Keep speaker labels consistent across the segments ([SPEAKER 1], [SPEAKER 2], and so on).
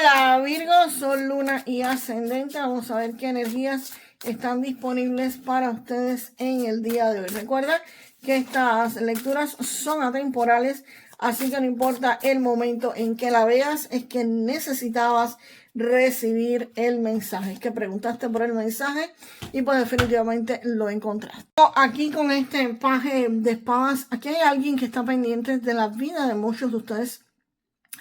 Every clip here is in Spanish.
[SPEAKER 1] Hola Virgo, Sol, Luna y Ascendente. Vamos a ver qué energías están disponibles para ustedes en el día de hoy. Recuerda que estas lecturas son atemporales, así que no importa el momento en que la veas, es que necesitabas recibir el mensaje, es que preguntaste por el mensaje y pues definitivamente lo encontraste. Aquí con este paje de espadas, aquí hay alguien que está pendiente de la vida de muchos de ustedes.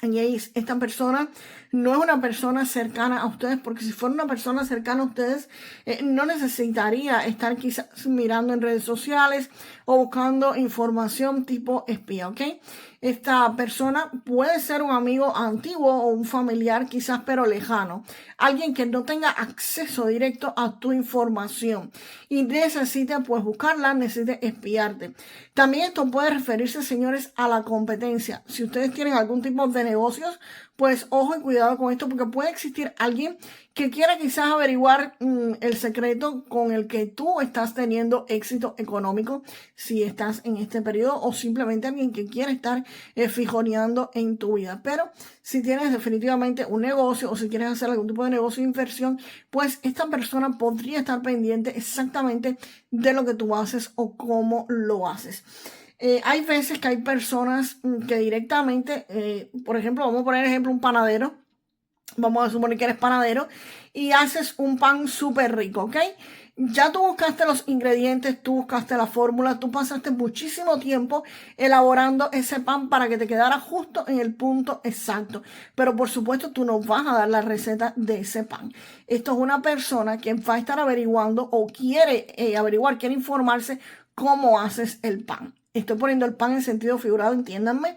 [SPEAKER 1] Y esta persona no es una persona cercana a ustedes, porque si fuera una persona cercana a ustedes, no necesitaría estar quizás mirando en redes sociales o buscando información tipo espía, ¿ok? Esta persona puede ser un amigo antiguo o un familiar quizás pero lejano, alguien que no tenga acceso directo a tu información y necesite pues buscarla, necesite espiarte. También esto puede referirse, señores, a la competencia. Si ustedes tienen algún tipo de negocios, pues ojo y cuidado con esto, porque puede existir alguien que quiera quizás averiguar el secreto con el que tú estás teniendo éxito económico si estás en este periodo, o simplemente alguien que quiera estar fijoneando en tu vida. Pero si tienes definitivamente un negocio o si quieres hacer algún tipo de negocio de inversión, pues esta persona podría estar pendiente exactamente de lo que tú haces o cómo lo haces. Hay veces que hay personas que directamente, por ejemplo, vamos a poner ejemplo un panadero. Vamos a suponer que eres panadero y haces un pan súper rico, ¿ok? Ya tú buscaste los ingredientes, tú buscaste la fórmula, tú pasaste muchísimo tiempo elaborando ese pan para que te quedara justo en el punto exacto. Pero por supuesto tú no vas a dar la receta de ese pan. Esto es una persona que va a estar averiguando o quiere averiguar, quiere informarse cómo haces el pan. Estoy poniendo el pan en sentido figurado, entiéndanme.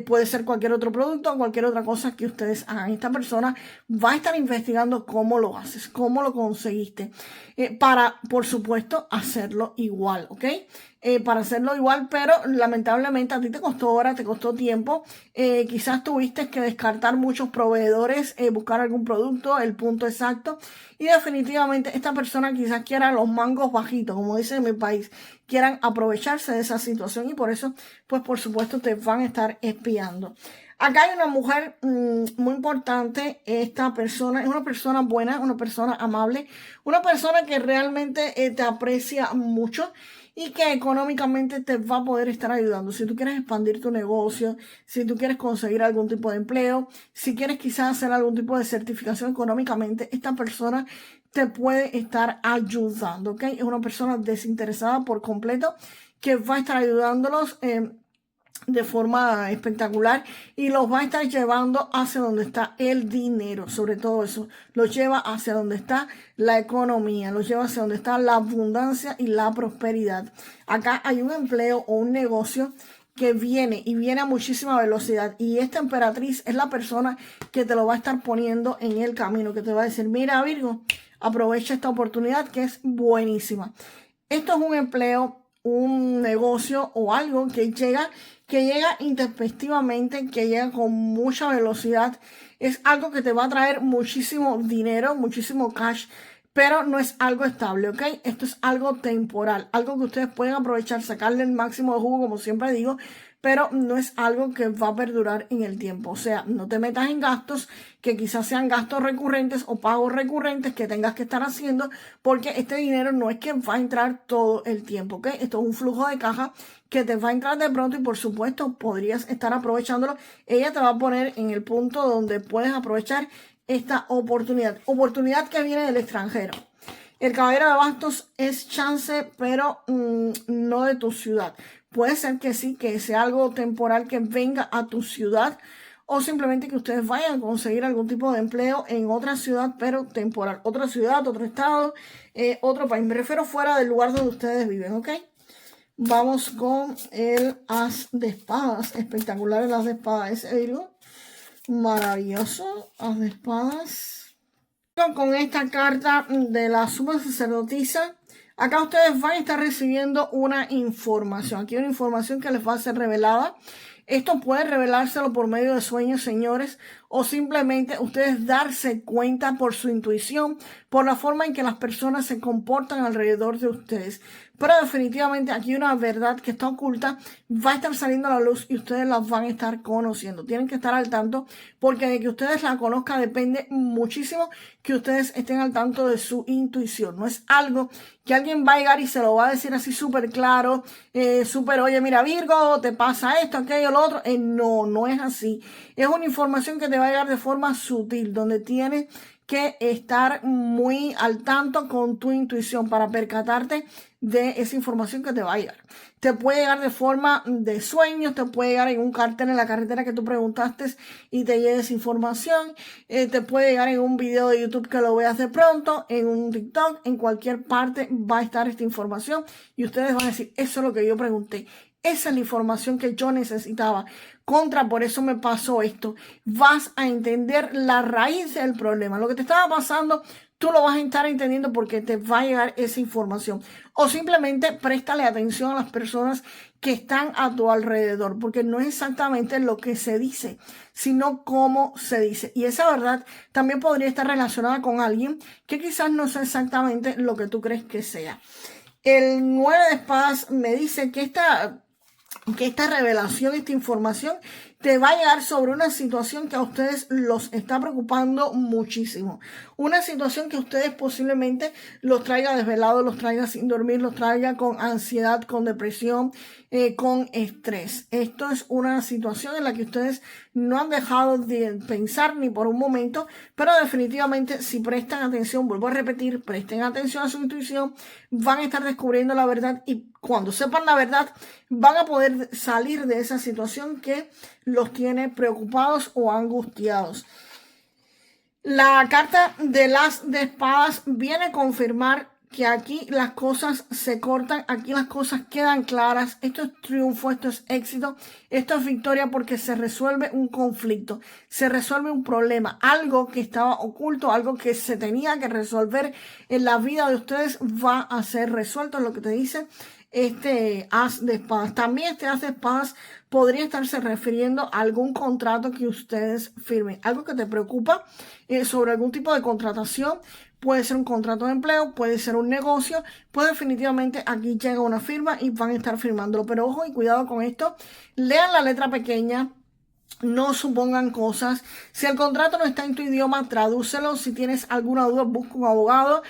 [SPEAKER 1] Puede ser cualquier otro producto o cualquier otra cosa que ustedes hagan. Esta persona va a estar investigando cómo lo haces, cómo lo conseguiste, para, por supuesto, hacerlo igual, ¿ok? Para hacerlo igual, pero lamentablemente a ti te costó horas, te costó tiempo. Quizás tuviste que descartar muchos proveedores, buscar algún producto, el punto exacto. Y definitivamente esta persona quizás quiera los mangos bajitos, como dicen en mi país, quieran aprovecharse de esa situación y por eso, pues por supuesto, te van a estar espiando. Acá hay una mujer muy importante. Esta persona es una persona buena, una persona amable, una persona que realmente te aprecia mucho y que económicamente te va a poder estar ayudando. Si tú quieres expandir tu negocio, si tú quieres conseguir algún tipo de empleo, si quieres quizás hacer algún tipo de certificación económicamente, esta persona te puede estar ayudando, ¿ok? Es una persona desinteresada por completo que va a estar ayudándolos de forma espectacular y los va a estar llevando hacia donde está el dinero. Sobre todo eso, los lleva hacia donde está la economía, los lleva hacia donde está la abundancia y la prosperidad. Acá hay un empleo o un negocio que viene y viene a muchísima velocidad, y esta emperatriz es la persona que te lo va a estar poniendo en el camino, que te va a decir: mira, Virgo, aprovecha esta oportunidad que es buenísima. Esto es un empleo, un negocio o algo que llega intempestivamente, que llega con mucha velocidad. Es algo que te va a traer muchísimo dinero, muchísimo cash, pero no es algo estable, ¿ok? Esto es algo temporal, algo que ustedes pueden aprovechar, sacarle el máximo de jugo, como siempre digo, pero no es algo que va a perdurar en el tiempo. O sea, no te metas en gastos que quizás sean gastos recurrentes o pagos recurrentes que tengas que estar haciendo, porque este dinero no es que va a entrar todo el tiempo, ¿ok? Esto es un flujo de caja que te va a entrar de pronto y por supuesto podrías estar aprovechándolo. Ella te va a poner en el punto donde puedes aprovechar esta oportunidad que viene del extranjero. El caballero de bastos es chance, pero no de tu ciudad. Puede ser que sí, que sea algo temporal que venga a tu ciudad, o simplemente que ustedes vayan a conseguir algún tipo de empleo en otra ciudad, pero temporal. Otra ciudad, otro estado, otro país. Me refiero fuera del lugar donde ustedes viven, ¿ok? Vamos con el as de espadas. Espectacular el as de espadas. Ese Virgo. Maravilloso. As de espadas. Con esta carta de la suma sacerdotisa, acá ustedes van a estar recibiendo una información. Aquí hay una información que les va a ser revelada. Esto puede revelárselo por medio de sueños, señores, o simplemente ustedes darse cuenta por su intuición, por la forma en que las personas se comportan alrededor de ustedes. Pero definitivamente aquí una verdad que está oculta va a estar saliendo a la luz y ustedes la van a estar conociendo. Tienen que estar al tanto porque de que ustedes la conozcan depende muchísimo que ustedes estén al tanto de su intuición. No es algo que alguien va a llegar y se lo va a decir así súper claro, súper, oye, mira Virgo, te pasa esto, aquello, lo otro. No, no es así. Es una información que te va a llegar de forma sutil, donde tienes que estar muy al tanto con tu intuición para percatarte de esa información que te va a llegar. Te puede llegar de forma de sueños, te puede llegar en un cartel en la carretera que tú preguntaste y te llegue esa información, te puede llegar en un video de YouTube que lo veas de pronto, en un TikTok, en cualquier parte va a estar esta información y ustedes van a decir, eso es lo que yo pregunté. Esa es la información que yo necesitaba. Por eso me pasó esto. Vas a entender la raíz del problema. Lo que te estaba pasando, tú lo vas a estar entendiendo porque te va a llegar esa información. O simplemente préstale atención a las personas que están a tu alrededor, porque no es exactamente lo que se dice, sino cómo se dice. Y esa verdad también podría estar relacionada con alguien que quizás no sea exactamente lo que tú crees que sea. El 9 de espadas me dice que esta revelación, esta información te va a llegar sobre una situación que a ustedes los está preocupando muchísimo. Una situación que a ustedes posiblemente los traiga desvelados, los traiga sin dormir, los traiga con ansiedad, con depresión, con estrés. Esto es una situación en la que ustedes no han dejado de pensar ni por un momento, pero definitivamente si prestan atención, vuelvo a repetir, presten atención a su intuición, van a estar descubriendo la verdad y cuando sepan la verdad van a poder salir de esa situación que los tiene preocupados o angustiados. La carta de las de espadas viene a confirmar que aquí las cosas se cortan, aquí las cosas quedan claras. Esto es triunfo, esto es éxito, esto es victoria porque se resuelve un conflicto, se resuelve un problema, algo que estaba oculto, algo que se tenía que resolver en la vida de ustedes va a ser resuelto, es lo que te dice este as de espadas. También este as de espadas podría estarse refiriendo a algún contrato que ustedes firmen, algo que te preocupa sobre algún tipo de contratación. Puede ser un contrato de empleo, puede ser un negocio, pues definitivamente aquí llega una firma y van a estar firmándolo. Pero ojo y cuidado con esto, lean la letra pequeña. No supongan cosas. Si el contrato no está en tu idioma, tradúcelo. Si tienes alguna duda, busca un abogado.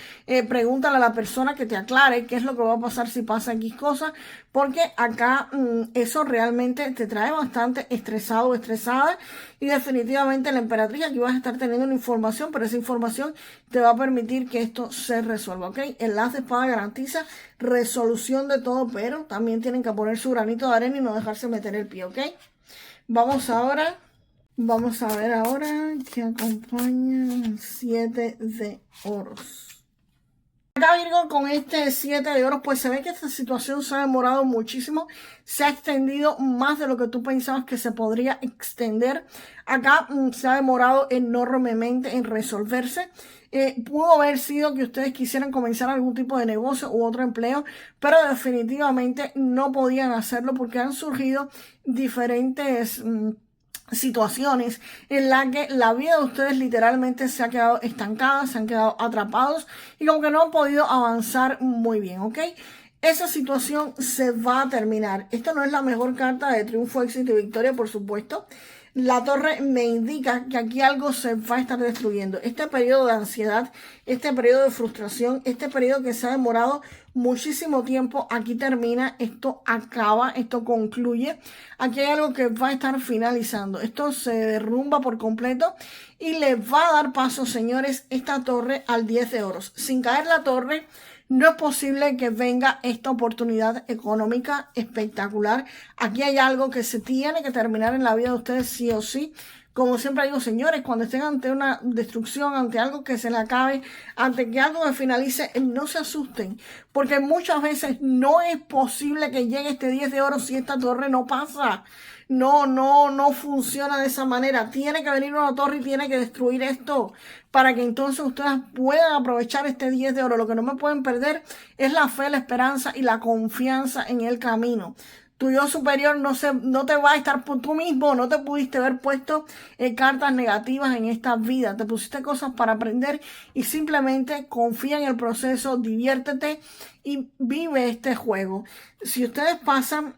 [SPEAKER 1] Pregúntale a la persona que te aclare qué es lo que va a pasar si pasa X cosa. Porque acá eso realmente te trae bastante estresado o estresada. Y definitivamente la emperatriz aquí vas a estar teniendo una información, pero esa información te va a permitir que esto se resuelva. ¿Ok? El as de espada garantiza resolución de todo, pero también tienen que poner su granito de arena y no dejarse meter el pie. ¿Ok? Vamos a ver ahora que acompaña el 7 de oros. Acá Virgo con este 7 de oros, pues se ve que esta situación se ha demorado muchísimo, se ha extendido más de lo que tú pensabas que se podría extender. Acá se ha demorado enormemente en resolverse. Pudo haber sido que ustedes quisieran comenzar algún tipo de negocio u otro empleo, pero definitivamente no podían hacerlo porque han surgido diferentes situaciones en las que la vida de ustedes literalmente se ha quedado estancada, se han quedado atrapados y como que no han podido avanzar muy bien, ¿ok? Esa situación se va a terminar. Esta no es la mejor carta de triunfo, éxito y victoria, por supuesto. La torre me indica que aquí algo se va a estar destruyendo. Este periodo de ansiedad, este periodo de frustración, este periodo que se ha demorado muchísimo tiempo, aquí termina, esto acaba, esto concluye. Aquí hay algo que va a estar finalizando. Esto se derrumba por completo y le va a dar paso, señores, esta torre al 10 de oros. Sin caer la torre, no es posible que venga esta oportunidad económica espectacular. Aquí hay algo que se tiene que terminar en la vida de ustedes sí o sí. Como siempre digo, señores, cuando estén ante una destrucción, ante algo que se le acabe, ante que algo se finalice, no se asusten. Porque muchas veces no es posible que llegue este 10 de oro si esta torre no pasa. No funciona de esa manera. Tiene que venir una torre y tiene que destruir esto para que entonces ustedes puedan aprovechar este 10 de oro. Lo que no me pueden perder es la fe, la esperanza y la confianza en el camino. tu yo superior no te va a estar por tú mismo, no te pudiste haber puesto cartas negativas en esta vida, te pusiste cosas para aprender y simplemente confía en el proceso, diviértete y vive este juego. Si ustedes pasan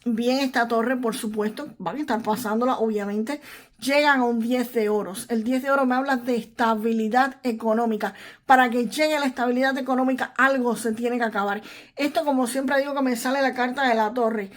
[SPEAKER 1] bien esta torre, por supuesto, van a estar pasándola, obviamente, llegan a un 10 de oros. El 10 de oro me habla de estabilidad económica. Para que llegue a la estabilidad económica, algo se tiene que acabar. Esto, como siempre digo, que me sale la carta de la torre.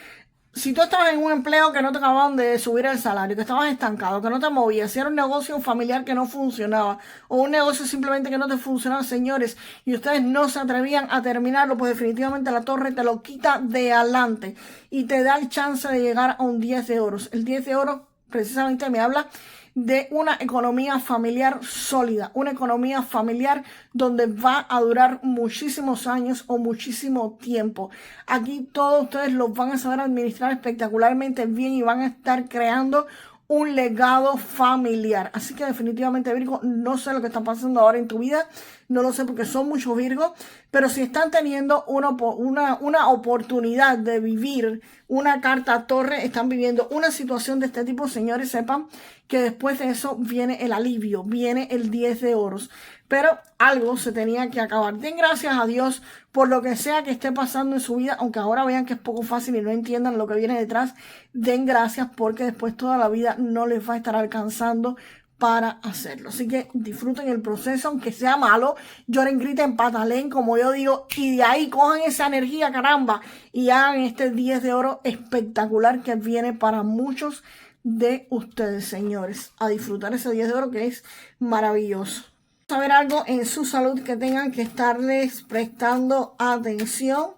[SPEAKER 1] Si tú estabas en un empleo que no te acababan de subir el salario, que estabas estancado, que no te movías, si era un negocio familiar que no funcionaba o un negocio simplemente que no te funcionaba, señores, y ustedes no se atrevían a terminarlo, pues definitivamente la torre te lo quita de adelante y te da el chance de llegar a un 10 de oros. El 10 de oro precisamente me habla de una economía familiar sólida, una economía familiar donde va a durar muchísimos años o muchísimo tiempo. Aquí todos ustedes los van a saber administrar espectacularmente bien y van a estar creando un legado familiar. Así que definitivamente, Virgo, no sé lo que está pasando ahora en tu vida, no lo sé porque son muchos Virgos, pero si están teniendo una oportunidad de vivir una carta torre, están viviendo una situación de este tipo, señores, sepan que después de eso viene el alivio, viene el 10 de oros. Pero algo se tenía que acabar. Den gracias a Dios por lo que sea que esté pasando en su vida, aunque ahora vean que es poco fácil y no entiendan lo que viene detrás. Den gracias porque después toda la vida no les va a estar alcanzando para hacerlo. Así que disfruten el proceso, aunque sea malo, lloren, griten, patalen, como yo digo, y de ahí cojan esa energía, caramba, y hagan este 10 de oro espectacular que viene para muchos de ustedes, señores. A disfrutar ese 10 de oro que es maravilloso. Saber algo en su salud que tengan que estarles prestando atención.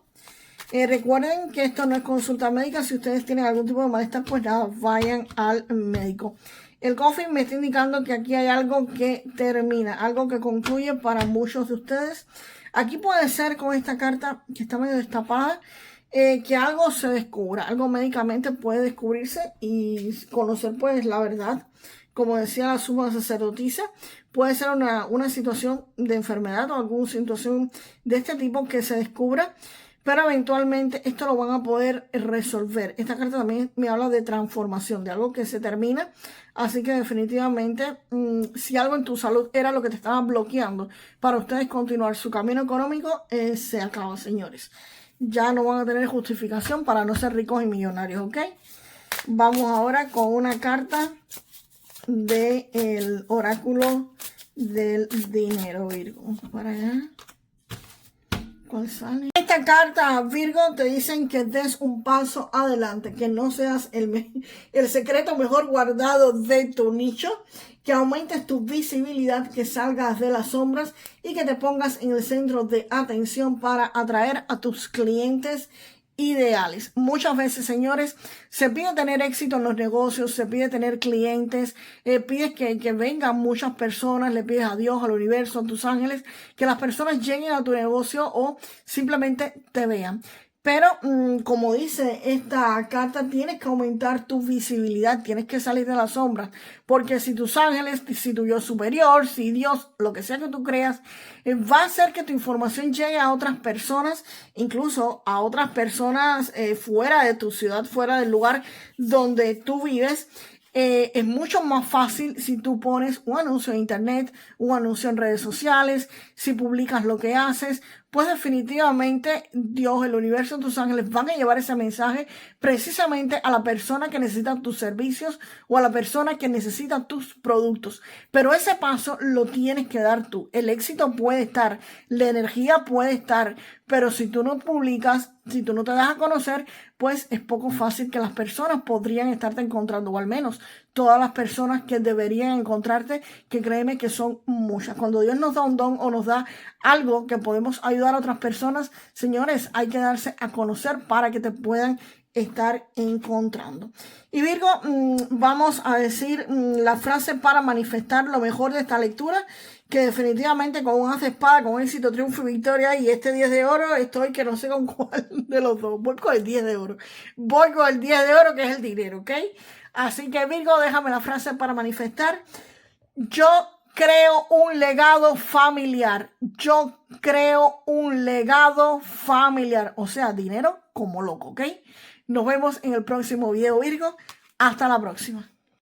[SPEAKER 1] Recuerden que esto no es consulta médica. Si ustedes tienen algún tipo de malestar, pues nada, vayan al médico. El coffee me está indicando que aquí hay algo que termina, algo que concluye para muchos de ustedes. Aquí puede ser con esta carta que está medio destapada, que algo se descubra, algo médicamente puede descubrirse y conocer pues la verdad. Como decía la suma sacerdotisa, puede ser una situación de enfermedad o alguna situación de este tipo que se descubra, pero eventualmente esto lo van a poder resolver. Esta carta también me habla de transformación, de algo que se termina. Así que definitivamente, si algo en tu salud era lo que te estaba bloqueando para ustedes continuar su camino económico, se acaba, señores. Ya no van a tener justificación para no ser ricos y millonarios, ¿ok? Vamos ahora con una carta del oráculo del dinero, Virgo. Vamos para allá. ¿Cuál sale? Esta carta, Virgo, te dicen que des un paso adelante, que no seas el secreto mejor guardado de tu nicho, que aumentes tu visibilidad, que salgas de las sombras y que te pongas en el centro de atención para atraer a tus clientes ideales. Muchas veces, señores, se pide tener éxito en los negocios, se pide tener clientes, pides que vengan muchas personas, le pides a Dios, al universo, a tus ángeles, que las personas lleguen a tu negocio o simplemente te vean. Pero, como dice esta carta, tienes que aumentar tu visibilidad, tienes que salir de las sombras, porque si tus ángeles, si tu yo superior, si Dios, lo que sea que tú creas, va a hacer que tu información llegue a otras personas, incluso a otras personas fuera de tu ciudad, fuera del lugar donde tú vives. Es mucho más fácil si tú pones un anuncio en internet, un anuncio en redes sociales, si publicas lo que haces, pues definitivamente Dios, el universo, tus ángeles van a llevar ese mensaje precisamente a la persona que necesita tus servicios o a la persona que necesita tus productos. Pero ese paso lo tienes que dar tú. El éxito puede estar, la energía puede estar, pero si tú no publicas, si tú no te das a conocer, pues es poco fácil que las personas podrían estarte encontrando, o al menos todas las personas que deberían encontrarte, que créeme que son muchas. Cuando Dios nos da un don o nos da algo que podemos ayudar a otras personas, señores, hay que darse a conocer para que te puedan estar encontrando. Y Virgo, vamos a decir la frase para manifestar lo mejor de esta lectura, que definitivamente con un as de espada, con éxito, triunfo y victoria, y este 10 de oro, estoy que no sé con cuál de los dos. Voy con el 10 de oro. Voy con el 10 de oro, que es el dinero, ¿ok? Así que Virgo, déjame la frase para manifestar. Yo creo un legado familiar. Yo creo un legado familiar. O sea, dinero como loco, ¿ok? Nos vemos en el próximo video, Virgo. Hasta la próxima.